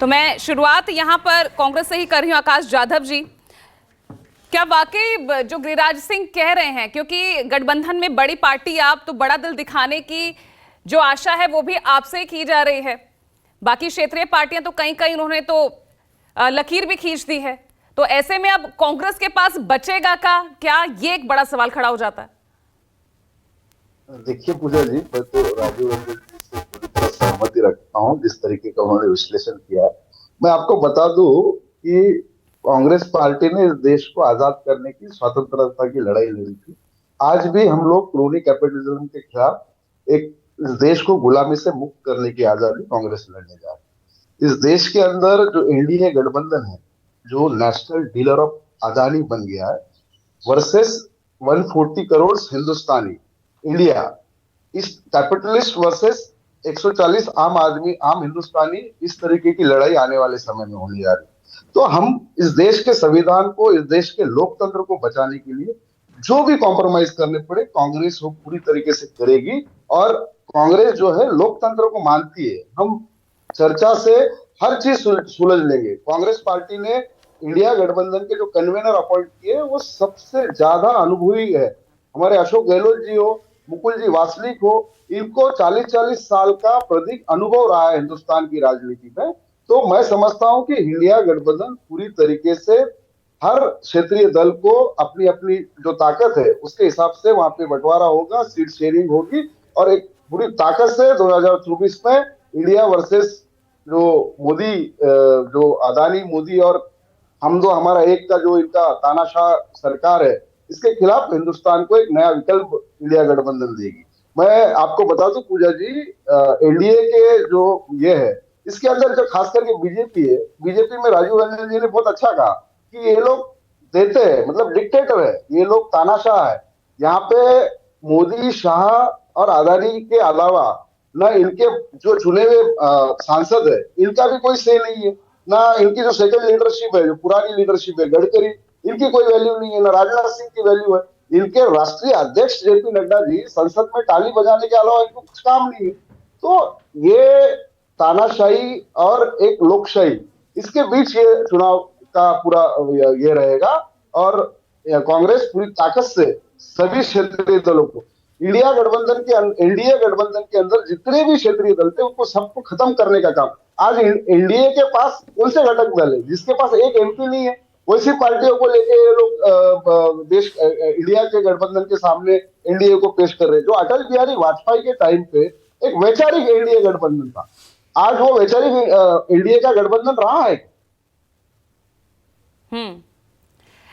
तो मैं शुरुआत यहां पर कांग्रेस से ही कर रही हूं। आकाश जाधव जी, क्या वाकई जो गिरिराज सिंह कह रहे हैं, क्योंकि गठबंधन में बड़ी पार्टी आप, तो बड़ा दिल दिखाने की जो आशा है वो भी आपसे की जा रही है। बाकी क्षेत्रीय पार्टियां तो कहीं कहीं उन्होंने तो लकीर भी खींच दी है। तो ऐसे में अब कांग्रेस के पास बचेगा का क्या, ये एक बड़ा सवाल खड़ा हो जाता है। देखिए पूजा जी, मैं तो राजीव रंजन जी से पूरी तरह सहमति रखता हूँ जिस तरीके का उन्होंने विश्लेषण किया है। मैं आपको बता दूं कि कांग्रेस पार्टी ने इस देश को आजाद करने की, स्वतंत्रता की लड़ाई लड़ी थी। आज भी हम लोग क्रोनी कैपिटलिज्म के खिलाफ एक इस देश को गुलामी से मुक्त करने की आजादी कांग्रेस लड़ने जा रही है। इस देश के अंदर जो एनडीए गठबंधन है, जो नेशनल डीलर ऑफ अदानी बन गया है, वर्सेस 140 करोड़ हिंदुस्तानी इंडिया, इस कैपिटलिस्ट वर्सेस 140 आम आदमी, आम हिंदुस्तानी, इस तरीके की लड़ाई आने वाले समय में होने जा रही है। तो हम इस देश के संविधान को, इस देश के लोकतंत्र को बचाने के लिए जो भी कॉम्प्रोमाइज करने पड़े, कांग्रेस वो पूरी तरीके से करेगी। और कांग्रेस जो है लोकतंत्र को मानती है। हम चर्चा से हर चीज सुलझ लेंगे। कांग्रेस पार्टी ने इंडिया गठबंधन के जो कन्वेनर अपॉइंट किए, वो सबसे ज्यादा अनुभवी है। हमारे अशोक गहलोत जी हो, मुकुल जी वासनिक हो, इनको 40-40 साल का प्रदीर्घ अनुभव रहा है हिंदुस्तान की राजनीति में। तो मैं समझता हूं कि इंडिया गठबंधन पूरी तरीके से हर क्षेत्रीय दल को अपनी अपनी जो ताकत है उसके हिसाब से वहां पे बंटवारा होगा, सीट शेयरिंग होगी, और एक पूरी ताकत से 2024 में इंडिया वर्सेस जो मोदी, जो अदानी मोदी और हम दो हमारा एक का जो इनका तानाशाह सरकार है, इसके खिलाफ हिंदुस्तान को एक नया विकल्प इंडिया गठबंधन देगी। मैं आपको बता दूं पूजा जी, एनडीए के जो ये है, इसके अंदर जो खास करके बीजेपी है, बीजेपी में राजीव रंजन जी ने बहुत अच्छा कहा कि ये लोग देते हैं, मतलब डिक्टेटर है, ये लोग तानाशाह है। यहाँ पे मोदी, शाह और अदानी के अलावा ना इनके जो चुने हुए सांसद है, इनका भी कोई से नहीं है। ना इनकी जो सेकंड लीडरशिप है, जो पुरानी लीडरशिप है, गडकरी, इनकी कोई वैल्यू नहीं है। ना राजनाथ सिंह की वैल्यू है। इनके राष्ट्रीय अध्यक्ष जेपी नड्डा जी संसद में ताली बजाने के अलावा इनको कुछ काम नहीं है। तो ये तानाशाही और एक लोकशाही, इसके बीच ये चुनाव का पूरा ये रहेगा। और कांग्रेस पूरी ताकत से सभी क्षेत्रीय दलों को, इंडिया गठबंधन के, एनडीए गठबंधन के अंदर जितने भी क्षेत्रीय दल थे उनको सबको खत्म करने का काम आज एनडीए के पास कौन से घटक दल है जिसके पास एक एमपी नहीं है, वैसी पार्टियों को लेके ये लोग देश इंडिया के गठबंधन के सामने एनडीए को पेश कर रहे हैं। जो अटल बिहारी वाजपेयी के टाइम पे एक वैचारिक एनडीए गठबंधन था, आज वो वैचारिक एनडीए का गठबंधन रहा है।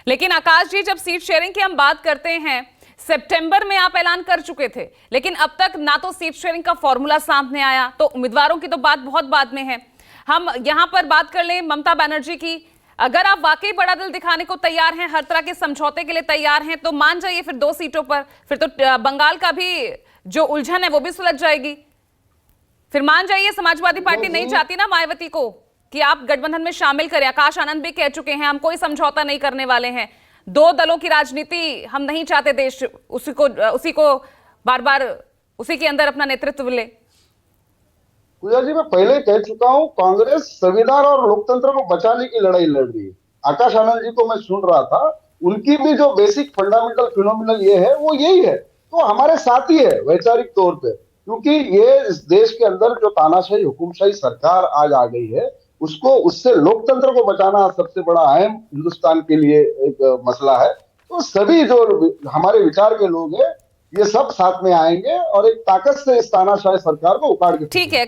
लेकिन आकाश जी, जब सीट शेयरिंग की हम बात करते हैं, सितंबर में आप ऐलान कर चुके थे, लेकिन अब तक ना तो सीट शेयरिंग का फॉर्मूला सामने आया, तो उम्मीदवारों की तो बात बहुत बाद में है। हम यहां पर बात कर लें ममता बनर्जी की। अगर आप वाकई बड़ा दिल दिखाने को तैयार हैं, हर तरह के समझौते के लिए तैयार हैं, तो मान जाइए फिर 2 सीटों पर, फिर तो बंगाल का भी जो उलझन है वो भी सुलझ जाएगी। फिर मान जाइए समाजवादी पार्टी नहीं चाहती ना मायावती को कि आप गठबंधन में शामिल करें। आकाश आनंद भी कह चुके हैं हम कोई समझौता नहीं करने वाले हैं, 2 दलों की राजनीति हम नहीं चाहते, देश उसी को बार बार उसी के अंदर अपना नेतृत्व ले। पूजा जी, मैं पहले कह चुका हूं, कांग्रेस संविधान और लोकतंत्र को बचाने की लड़ाई लड़ रही है। आकाश आनंद जी को मैं सुन रहा था, उनकी भी जो बेसिक फंडामेंटल फिनोमिनल ये है, वो यही है। तो हमारे साथ ही है वैचारिक तौर पे, क्योंकि ये इस देश के अंदर जो तानाशाही हुकुमशाही सरकार आज आ गई है, उसको, उससे लोकतंत्र को बचाना सबसे बड़ा अहम हिंदुस्तान के लिए एक मसला है। तो सभी जो हमारे विचार के लोग हैं, ये सब साथ में आएंगे और एक ताकत से इस तानाशाही सरकार को उखाड़ के ठीक है।